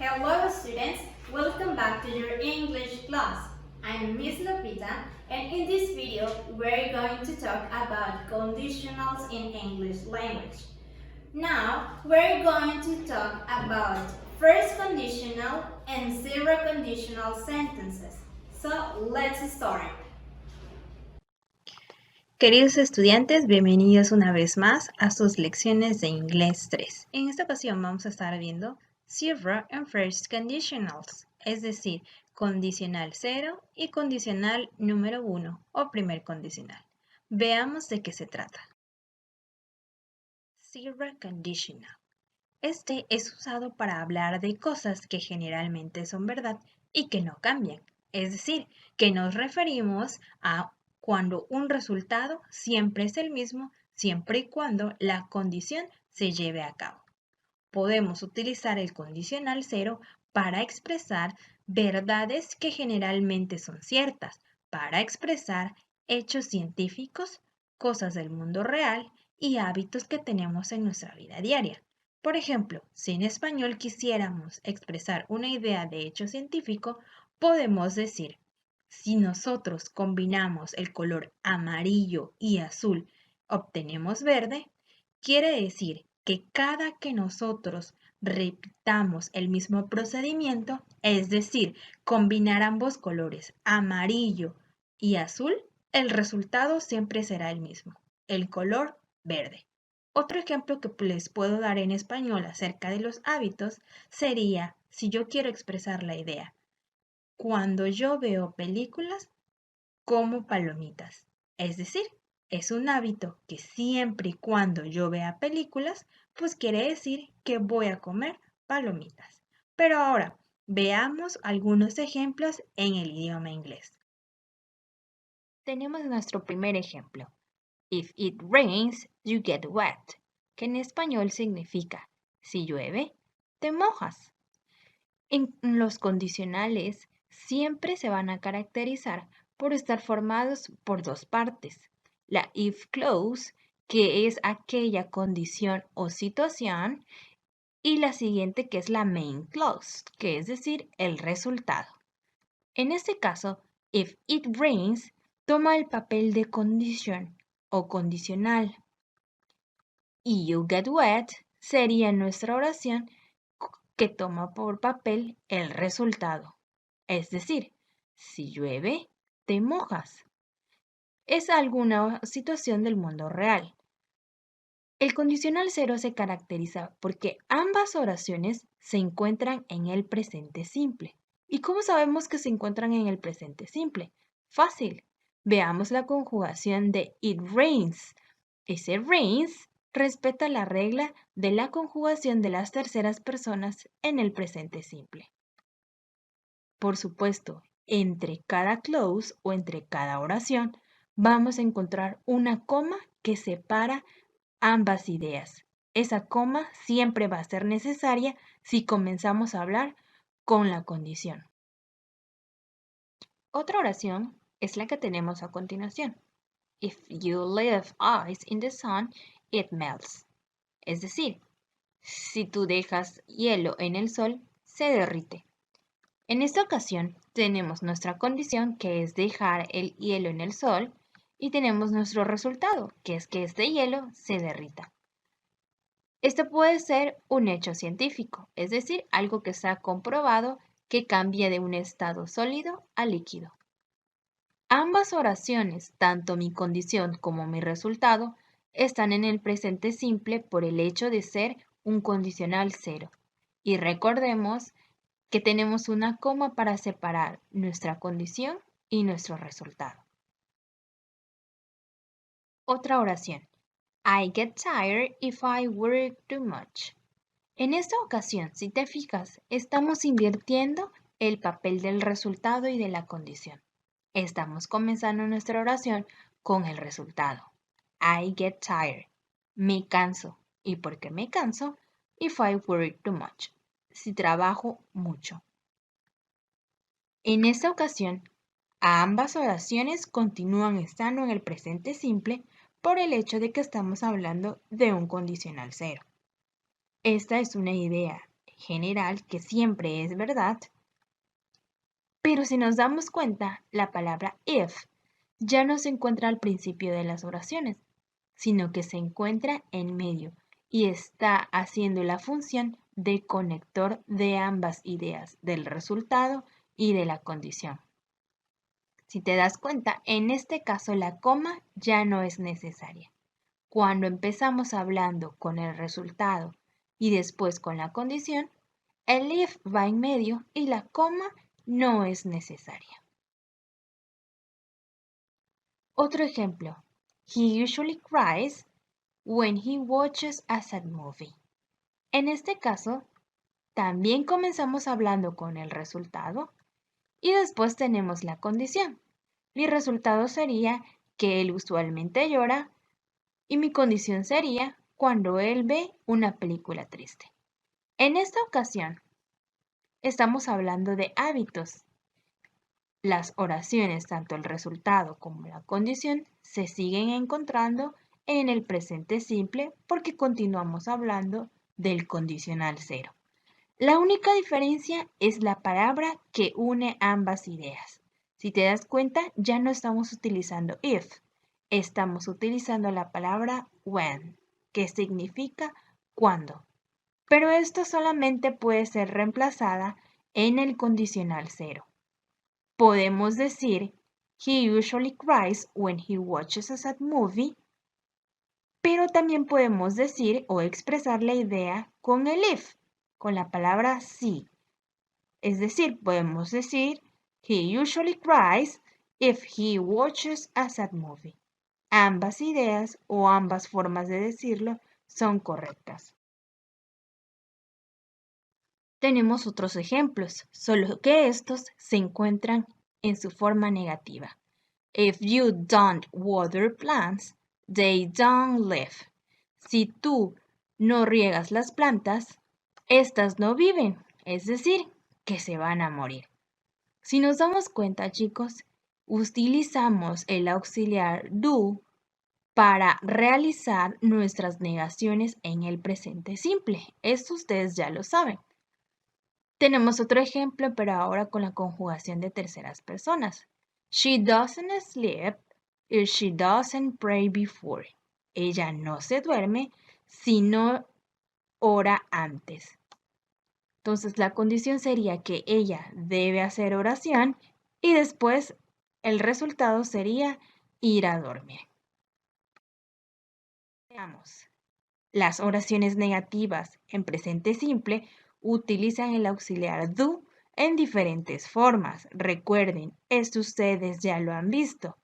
Hello students, welcome back to your English class. I'm Miss Lupita and in this video we're going to talk about conditionals in English language. Now we're going to talk about first conditional and zero conditional sentences. So let's start. Queridos estudiantes, bienvenidos una vez más a sus lecciones de inglés 3. En esta ocasión vamos a estar viendo zero and first conditionals, es decir, condicional 0 y condicional número 1 o primer condicional. Veamos de qué se trata. Zero conditional. Este es usado para hablar de cosas que generalmente son verdad y que no cambian. Es decir, que nos referimos a cuando un resultado siempre es el mismo, siempre y cuando la condición se lleve a cabo. Podemos utilizar el condicional 0 para expresar verdades que generalmente son ciertas, para expresar hechos científicos, cosas del mundo real y hábitos que tenemos en nuestra vida diaria. Por ejemplo, si en español quisiéramos expresar una idea de hecho científico, podemos decir, si nosotros combinamos el color amarillo y azul, obtenemos verde, quiere decir que cada que nosotros repitamos el mismo procedimiento, es decir, combinar ambos colores, amarillo y azul, el resultado siempre será el mismo, el color verde. Otro ejemplo que les puedo dar en español acerca de los hábitos sería, si yo quiero expresar la idea, cuando yo veo películas, como palomitas. Es decir, es un hábito que siempre y cuando yo vea películas, pues quiere decir que voy a comer palomitas. Pero ahora, veamos algunos ejemplos en el idioma inglés. Tenemos nuestro primer ejemplo. If it rains, you get wet, que en español significa, si llueve, te mojas. En los condicionales siempre se van a caracterizar por estar formados por dos partes. La if clause, que es aquella condición o situación, y la siguiente que es la main clause, que es decir, el resultado. En este caso, if it rains toma el papel de condición o condicional. Y you get wet sería nuestra oración que toma por papel el resultado. Es decir, si llueve, te mojas. Es alguna situación del mundo real. El condicional 0 se caracteriza porque ambas oraciones se encuentran en el presente simple. ¿Y cómo sabemos que se encuentran en el presente simple? Fácil. Veamos la conjugación de it rains. Ese rains respeta la regla de la conjugación de las terceras personas en el presente simple. Por supuesto, entre cada clause o entre cada oración vamos a encontrar una coma que separa ambas ideas. Esa coma siempre va a ser necesaria si comenzamos a hablar con la condición. Otra oración es la que tenemos a continuación. If you leave ice in the sun, it melts. Es decir, si tú dejas hielo en el sol, se derrite. En esta ocasión tenemos nuestra condición, que es dejar el hielo en el sol, y tenemos nuestro resultado, que es que este hielo se derrita. Esto puede ser un hecho científico, es decir, algo que se ha comprobado que cambia de un estado sólido a líquido. Ambas oraciones, tanto mi condición como mi resultado, están en el presente simple por el hecho de ser un condicional 0. Y recordemos que tenemos una coma para separar nuestra condición y nuestro resultado. Otra oración. I get tired if I work too much. En esta ocasión, si te fijas, estamos invirtiendo el papel del resultado y de la condición. Estamos comenzando nuestra oración con el resultado. I get tired. Me canso. ¿Y por qué me canso? If I work too much. Si trabajo mucho. En esta ocasión, ambas oraciones continúan estando en el presente simple por el hecho de que estamos hablando de un condicional 0. Esta es una idea general que siempre es verdad. Pero si nos damos cuenta, la palabra if ya no se encuentra al principio de las oraciones, sino que se encuentra en medio y está haciendo la función de conector de ambas ideas, del resultado y de la condición. Si te das cuenta, en este caso la coma ya no es necesaria. Cuando empezamos hablando con el resultado y después con la condición, el if va en medio y la coma no es necesaria. Otro ejemplo. He usually cries when he watches a sad movie. En este caso, también comenzamos hablando con el resultado y después tenemos la condición. Mi resultado sería que él usualmente llora y mi condición sería cuando él ve una película triste. En esta ocasión, estamos hablando de hábitos. Las oraciones, tanto el resultado como la condición, se siguen encontrando en el presente simple porque continuamos hablando del condicional cero. La única diferencia es la palabra que une ambas ideas. Si te das cuenta, ya no estamos utilizando if, estamos utilizando la palabra when, que significa cuando. Pero esto solamente puede ser reemplazada en el condicional cero. Podemos decir, he usually cries when he watches a sad movie, pero también podemos decir o expresar la idea con el if, con la palabra si. Es decir, podemos decir, he usually cries if he watches a sad movie. Ambas ideas o ambas formas de decirlo son correctas. Tenemos otros ejemplos, solo que estos se encuentran en su forma negativa. If you don't water plants, they don't live. Si tú no riegas las plantas, estas no viven, es decir, que se van a morir. Si nos damos cuenta, chicos, utilizamos el auxiliar do para realizar nuestras negaciones en el presente simple. Esto ustedes ya lo saben. Tenemos otro ejemplo, pero ahora con la conjugación de terceras personas. She doesn't sleep if she doesn't pray before. Ella no se duerme si no ora antes. Entonces la condición sería que ella debe hacer oración y después el resultado sería ir a dormir. Veamos. Las oraciones negativas en presente simple utilizan el auxiliar do en diferentes formas. Recuerden, esto ustedes ya lo han visto.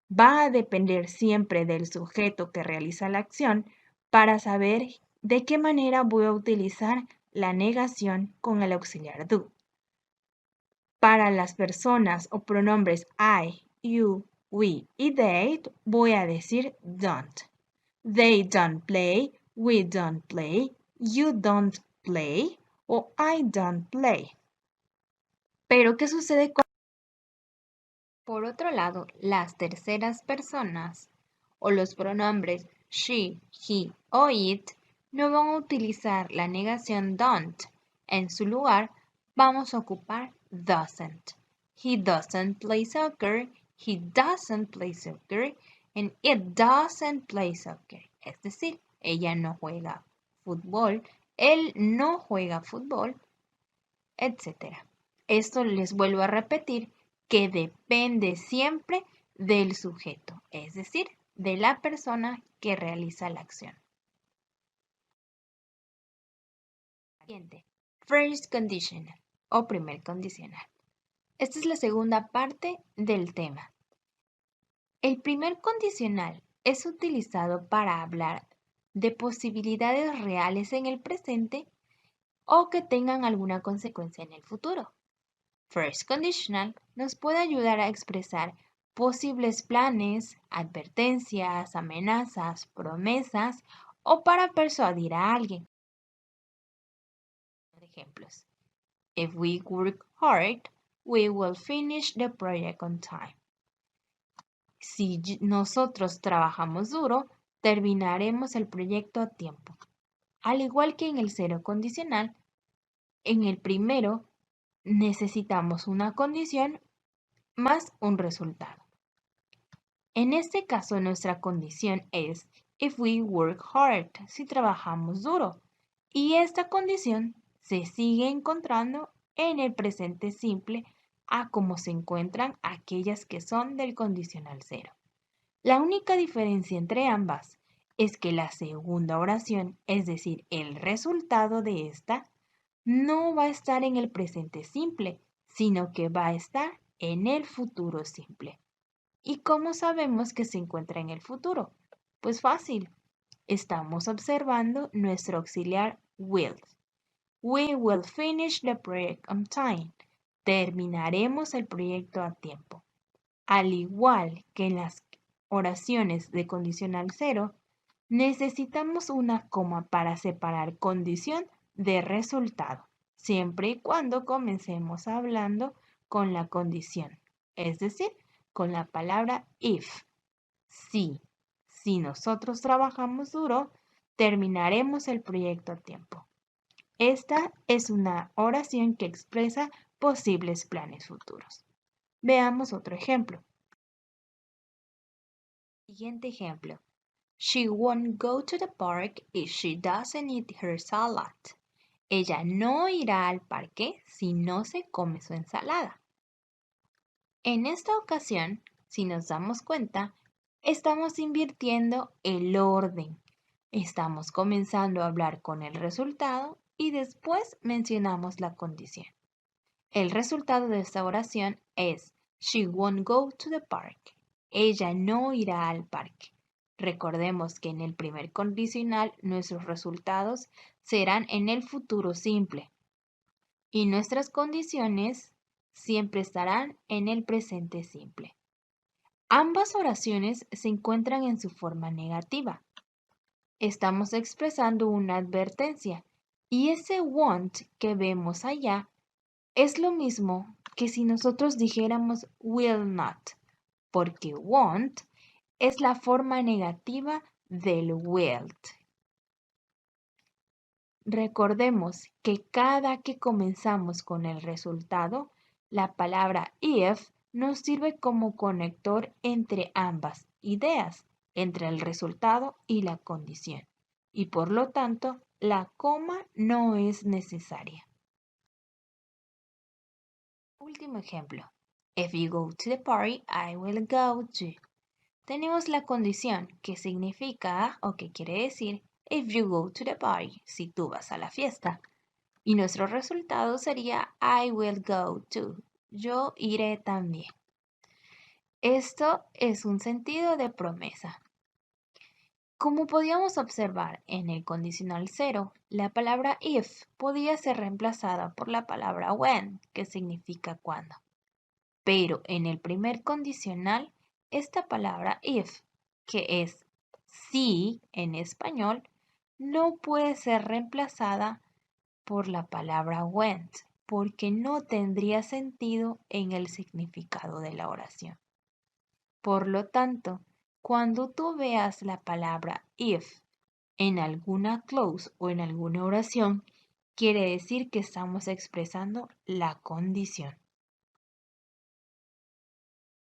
Va a depender siempre del sujeto que realiza la acción para saber de qué manera voy a utilizar la negación con el auxiliar do. Para las personas o pronombres I, you, we y they, voy a decir don't. They don't play, we don't play, you don't play o I don't play. Pero, ¿qué sucede con... Por otro lado, las terceras personas o los pronombres she, he o it no van a utilizar la negación don't. En su lugar, vamos a ocupar doesn't. He doesn't play soccer, he doesn't play soccer, and it doesn't play soccer. Es decir, ella no juega fútbol, él no juega fútbol, etc. Esto les vuelvo a repetir que depende siempre del sujeto, es decir, de la persona que realiza la acción. Siguiente, first conditional o primer condicional. Esta es la segunda parte del tema. El primer condicional es utilizado para hablar de posibilidades reales en el presente o que tengan alguna consecuencia en el futuro. First conditional nos puede ayudar a expresar posibles planes, advertencias, amenazas, promesas o para persuadir a alguien. Ejemplos. If we work hard, we will finish the project on time. Si nosotros trabajamos duro, terminaremos el proyecto a tiempo. Al igual que en el cero condicional, En el primero necesitamos una condición más un resultado. En este caso, nuestra condición es if we work hard, si trabajamos duro. Y esta condición se sigue encontrando en el presente simple a como se encuentran aquellas que son del condicional cero. La única diferencia entre ambas es que la segunda oración, es decir, el resultado de esta, no va a estar en el presente simple, sino que va a estar en el futuro simple. ¿Y cómo sabemos que se encuentra en el futuro? Pues fácil. Estamos observando nuestro auxiliar will. We will finish the project on time. Terminaremos el proyecto a tiempo. Al igual que en las oraciones de condicional cero, necesitamos una coma para separar condición de resultado, siempre y cuando comencemos hablando con la condición, es decir, con la palabra if. Si nosotros trabajamos duro, terminaremos el proyecto a tiempo. Esta es una oración que expresa posibles planes futuros. Veamos otro ejemplo. Siguiente ejemplo. She won't go to the park if she doesn't eat her salad. Ella no irá al parque si no se come su ensalada. En esta ocasión, si nos damos cuenta, estamos invirtiendo el orden. Estamos comenzando a hablar con el resultado y después mencionamos la condición. El resultado de esta oración es She won't go to the park. Ella no irá al parque. Recordemos que en el primer condicional nuestros resultados serán en el futuro simple y nuestras condiciones siempre estarán en el presente simple. Ambas oraciones se encuentran en su forma negativa. Estamos expresando una advertencia y ese want que vemos allá es lo mismo que si nosotros dijéramos will not, porque won't es la forma negativa del will. Recordemos que cada que comenzamos con el resultado, la palabra if nos sirve como conector entre ambas ideas, entre el resultado y la condición, y por lo tanto la coma no es necesaria. Último ejemplo. If you go to the party, I will go too. Tenemos la condición que significa o que quiere decir if you go to the party, si tú vas a la fiesta. Y nuestro resultado sería I will go too. Yo iré también. Esto es un sentido de promesa. Como podíamos observar en el condicional cero, la palabra if podía ser reemplazada por la palabra when, que significa cuando. Pero en el primer condicional, esta palabra if, que es sí en español, no puede ser reemplazada por la palabra went, porque no tendría sentido en el significado de la oración. Por lo tanto, cuando tú veas la palabra if en alguna clause o en alguna oración, quiere decir que estamos expresando la condición.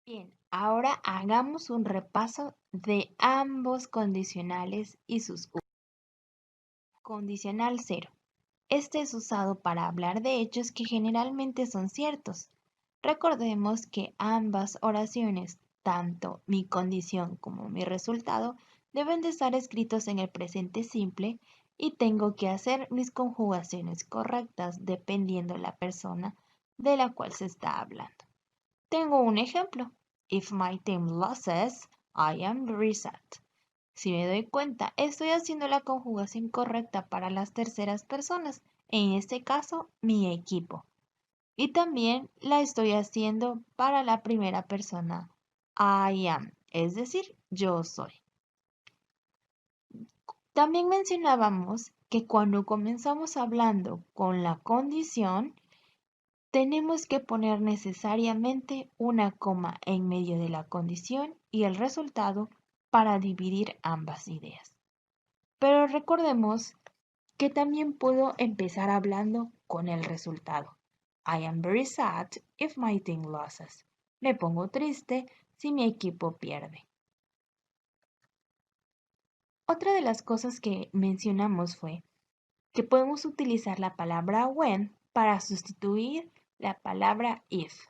Bien, ahora hagamos un repaso de ambos condicionales y sus usos. Condicional cero. Este es usado para hablar de hechos que generalmente son ciertos. Recordemos que ambas oraciones, tanto mi condición como mi resultado, deben de estar escritos en el presente simple y tengo que hacer mis conjugaciones correctas dependiendo la persona de la cual se está hablando. Tengo un ejemplo. If my team loses, I am very sad. Si me doy cuenta, estoy haciendo la conjugación correcta para las terceras personas, en este caso, mi equipo. Y también la estoy haciendo para la primera persona, I am, es decir, yo soy. También mencionábamos que cuando comenzamos hablando con la condición, tenemos que poner necesariamente una coma en medio de la condición y el resultado para dividir ambas ideas. Pero recordemos que también puedo empezar hablando con el resultado. I am very sad if my team loses. Me pongo triste si mi equipo pierde. Otra de las cosas que mencionamos fue que podemos utilizar la palabra when para sustituir la palabra if.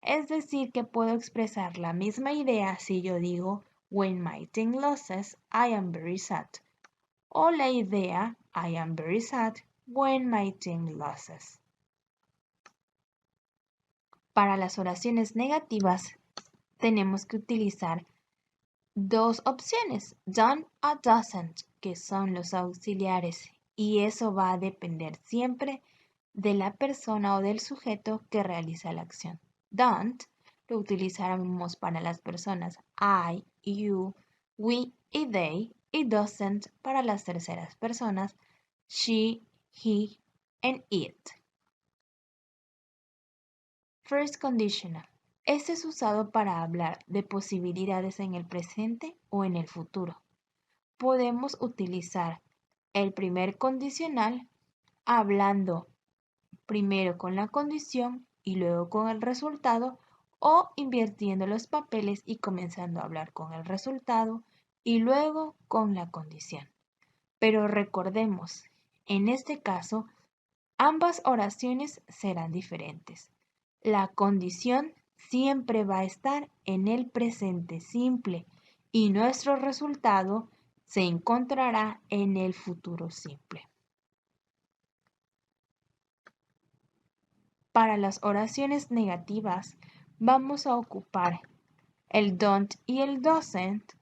Es decir, que puedo expresar la misma idea si yo digo when my team loses, I am very sad. O la idea I am very sad when my team loses. Para las oraciones negativas tenemos que utilizar dos opciones, don't o doesn't, que son los auxiliares, y eso va a depender siempre de la persona o del sujeto que realiza la acción. Don't lo utilizaremos para las personas I, you, we y they, y doesn't para las terceras personas she, he, and it. First conditional. Este es usado para hablar de posibilidades en el presente o en el futuro. Podemos utilizar el primer condicional hablando primero con la condición y luego con el resultado, o invirtiendo los papeles y comenzando a hablar con el resultado y luego con la condición. Pero recordemos, en este caso, ambas oraciones serán diferentes. La condición siempre va a estar en el presente simple y nuestro resultado se encontrará en el futuro simple. Para las oraciones negativas vamos a ocupar el don't y el doesn't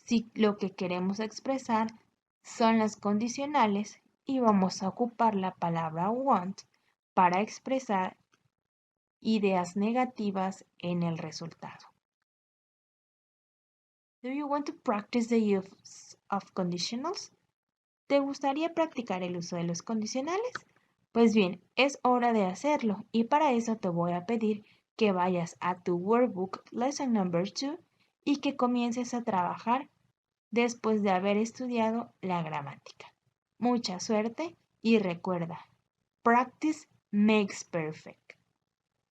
si lo que queremos expresar son las condicionales, y vamos a ocupar la palabra want para expresar ideas negativas en el resultado. Do you want to practice the use of conditionals? ¿Te gustaría practicar el uso de los condicionales? Pues bien, es hora de hacerlo, y para eso te voy a pedir que vayas a tu workbook lesson number 2 y que comiences a trabajar después de haber estudiado la gramática. Mucha suerte y recuerda, practice makes perfect.